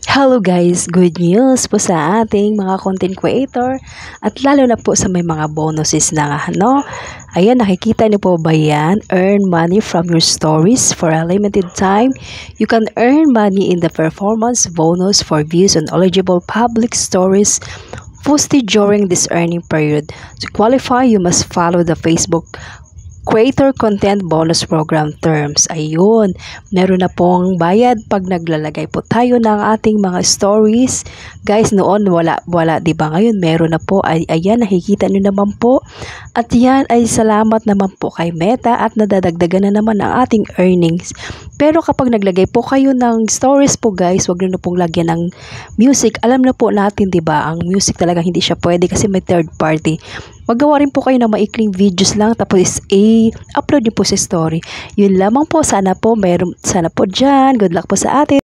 Hello guys, good news po sa ating mga content creator at lalo na po sa may mga bonuses na nga, no? Ayan, nakikita niyo po ba yan? Earn money from your stories for a limited time. You can earn money in the performance bonus for views on eligible public stories posted during this earning period. To qualify, you must follow the Facebook Creator Content Bonus Program terms. Ayun, meron na pong bayad pag naglalagay po tayo ng ating mga stories. Guys, noon wala, di ba? Ngayon meron na po. Ayan, nakikita nyo naman po. At yan ay salamat naman po kay Meta at nadadagdagan na naman ang ating earnings. Pero kapag naglagay po kayo ng stories po guys, wag na pong lagyan ng music. Alam na po natin, di ba? Ang music talaga hindi siya pwede kasi may third party. Magawa rin po kayo ng maikling videos lang tapos i-upload niyo po sa story. Yun lamang po. Sana po dyan. Good luck po sa atin.